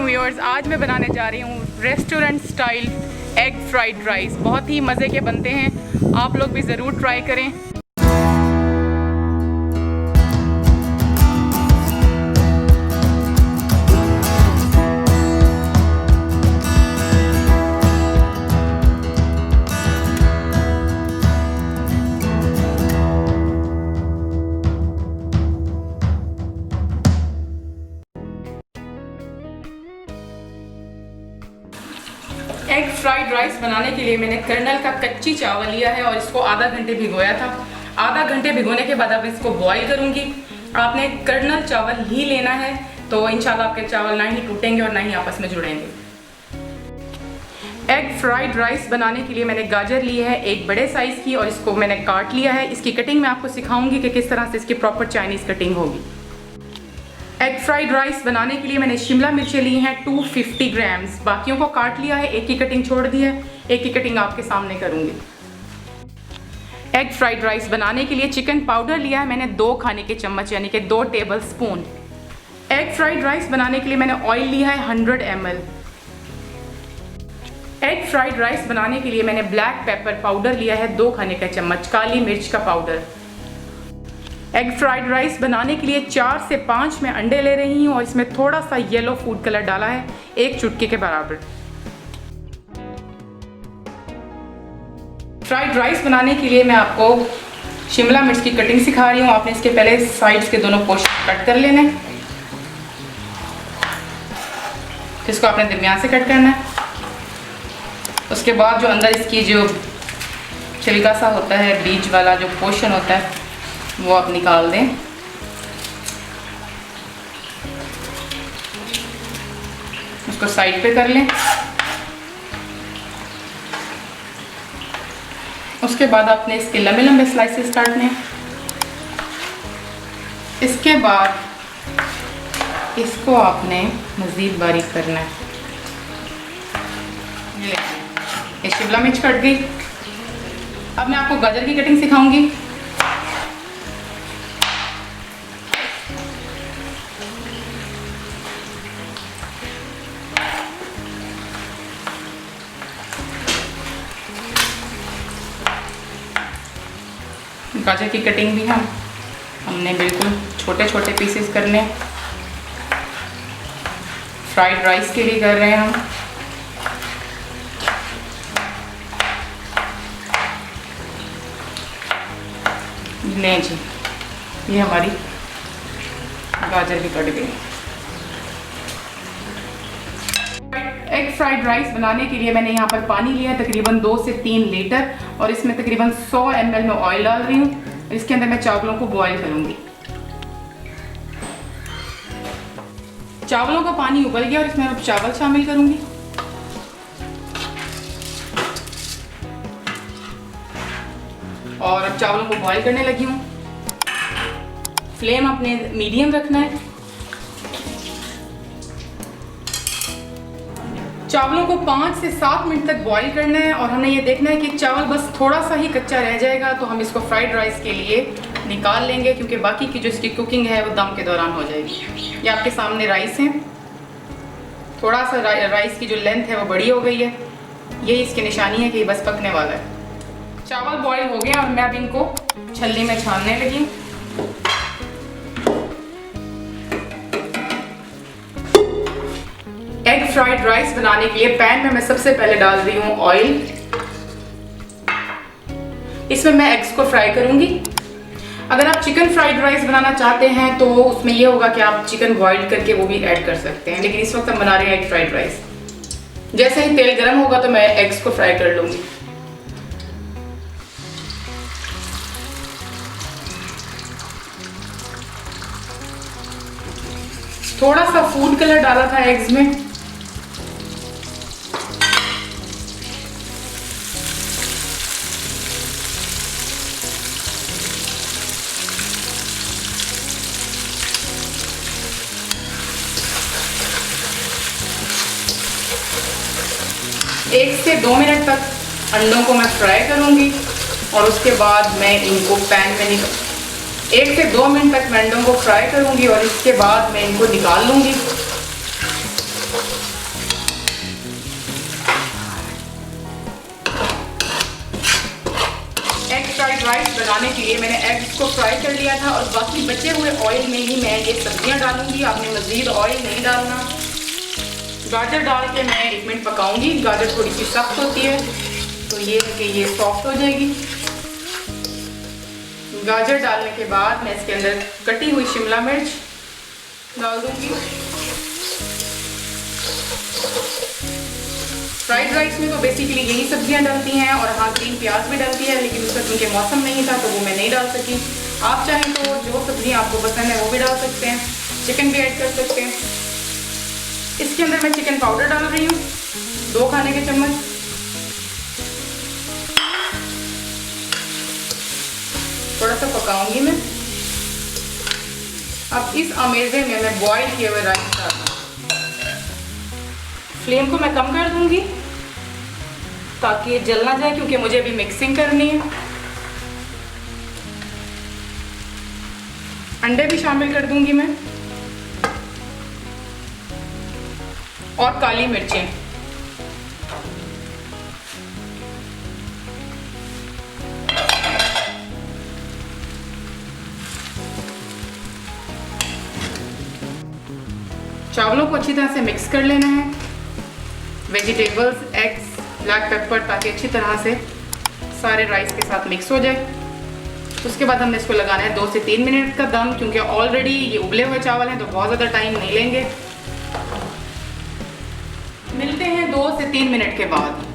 Viewers, आज मैं बनाने जा रही हूँ restaurant style egg fried rice. बहुत ही मज़े के बनते हैं, आप लोग भी ज़रूर ट्राई करें। एग फ्राइड राइस बनाने के लिए मैंने कर्नल का कच्ची चावल लिया है और इसको आधा घंटे भिगोया था। आधा घंटे भिगोने के बाद अब इसको बॉईल करूंगी। आपने कर्नल चावल ही लेना है तो इंशाल्लाह आपके चावल ना ही टूटेंगे और ना ही आपस में जुड़ेंगे। एग फ्राइड राइस बनाने के लिए मैंने गाजर ली है एक बड़े साइज़ की और इसको मैंने काट लिया है। इसकी कटिंग मैं आपको सिखाऊंगी कि किस तरह से इसकी प्रॉपर चाइनीज़ कटिंग होगी। एग फ्राइड राइस बनाने के लिए मैंने शिमला मिर्चें ली हैं 250 ग्राम्स। बाकियों को काट लिया है, एक की कटिंग छोड़ दी है, एक की कटिंग आपके सामने करूंगी। एग फ्राइड राइस बनाने के लिए चिकन पाउडर लिया है मैंने 2 खाने के चम्मच यानी कि 2 table spoon. Egg fried rice बनाने के लिए मैंने ऑयल लिया है 100 ml। एग फ्राइड राइस बनाने के लिए मैंने ब्लैक पेपर पाउडर लिया है 2 खाने का चम्मच, काली मिर्च का पाउडर। एग फ्राइड राइस बनाने के लिए 4 से 5 मैं अंडे ले रही हूँ और इसमें थोड़ा सा येलो फूड कलर डाला है, 1 चुटकी के बराबर। फ्राइड राइस बनाने के लिए मैं आपको शिमला मिर्च की कटिंग सिखा रही हूँ। आपने इसके पहले साइड्स के दोनों पोर्शन कट कर लेने, इसको आपने दरमियान से कट करना है। उसके बाद जो अंदर इसकी जो छिलका सा होता है, बीज वाला जो पोर्शन होता है, वो आप निकाल दें। उसको साइड पे कर लें। उसके बाद आपने इसके लंबे लंबे स्लाइसेस काटने हैं। इसके बाद इसको आपने मज़ीद बारीक करना है। ये शिमला मिर्च कट गई। अब मैं आपको गाजर की कटिंग सिखाऊंगी। गाजर की कटिंग भी हमने बिल्कुल छोटे छोटे पीसेस करने। फ्राइड राइस के लिए कर रहे हैं हम। लें जी, ये हमारी गाजर भी कट गई। एग फ्राइड राइस बनाने के लिए मैंने यहाँ पर पानी लिया है तकरीबन 2 से 3 लीटर और इसमें तकरीबन 100 ml में ऑयल डाल रही हूँ। इसके अंदर मैं चावलों को बॉईल करूँगी। चावलों का पानी उबल गया और इसमें अब चावल शामिल करूँगी। और अब चावलों को बॉईल करने लगी हूँ। फ्लेम अपने मीडियम रखना है। चावलों को 5 से 7 मिनट तक बॉईल करना है और हमें ये देखना है कि चावल बस थोड़ा सा ही कच्चा रह जाएगा तो हम इसको फ्राइड राइस के लिए निकाल लेंगे, क्योंकि बाकी की जो इसकी कुकिंग है वो दम के दौरान हो जाएगी। ये आपके सामने राइस है। थोड़ा सा राइस की जो लेंथ है वो बड़ी हो गई है, यही इसकी निशानी है कि बस पकने वाला है। चावल बॉईल हो गए और मैं अब इनको छलनी में छानने लगी। एग फ्राइड राइस बनाने के लिए पैन में मैं सबसे पहले डाल रही हूँ ऑयल। इसमें मैं एग्स को फ्राई करूंगी। अगर आप चिकन फ्राइड राइस बनाना चाहते हैं तो उसमें यह होगा कि आप चिकन बॉईल करके वो भी ऐड कर सकते हैं, लेकिन इस वक्त हम बना रहे हैं एग फ्राइड राइस। जैसे ही तेल गर्म होगा तो मैं एग्स को फ्राई कर लूंगी। थोड़ा सा फूड कलर डाला था एग्स में। एक से 2 मिनट तक अंडों को मैं फ्राई करूंगी और उसके बाद मैं इनको पैन में 1 से 2 मिनट तक मैं अंडों को फ्राई करूंगी और इसके बाद मैं इनको निकाल लूंगी। बनाने के लिए मैंने एग्स को फ्राई कर लिया था और बाकी बचे हुए ऑयल में ही मैं ये सब्जियां डालूंगी। आपने मज़ीद ऑयल नहीं डालना। गाजर डाल के मैं 1 मिनट पकाऊंगी। गाजर थोड़ी सी सख्त होती है तो ये है कि ये सॉफ्ट हो जाएगी। गाजर डालने के बाद मैं इसके अंदर कटी हुई शिमला मिर्च डाल दूंगी। फ्राइड राइस में तो बेसिकली यही सब्जियां डलती हैं और हाँ ग्रीन प्याज भी डलती है, लेकिन उसका क्योंकि मौसम नहीं था तो वो मैं नहीं डाल सकी। आप चाहें तो जो सब्जियां आपको पसंद है वो भी डाल सकते हैं, चिकन भी ऐड कर सकते हैं। इसके अंदर मैं चिकन पाउडर डाल रही हूँ 2 खाने के चम्मच। थोड़ा सा पकाऊंगी मैं। अब इस अमेज़े में मैं बॉईल किए हुए राइस डाल दूँ। फ्लेम को मैं कम कर दूंगी ताकि ये जल ना जाए, क्योंकि मुझे अभी मिक्सिंग करनी है। अंडे भी शामिल कर दूंगी मैं और काली मिर्चें। चावलों को अच्छी तरह से मिक्स कर लेना है, वेजिटेबल्स, एग्स, ब्लैक पेपर, ताकि अच्छी तरह से सारे राइस के साथ मिक्स हो जाए। उसके बाद हमने इसको लगाना है 2 से 3 मिनट का दम, क्योंकि ऑलरेडी ये उबले हुए चावल हैं तो बहुत ज़्यादा टाइम नहीं लेंगे। मिलते हैं 2 से 3 मिनट के बाद।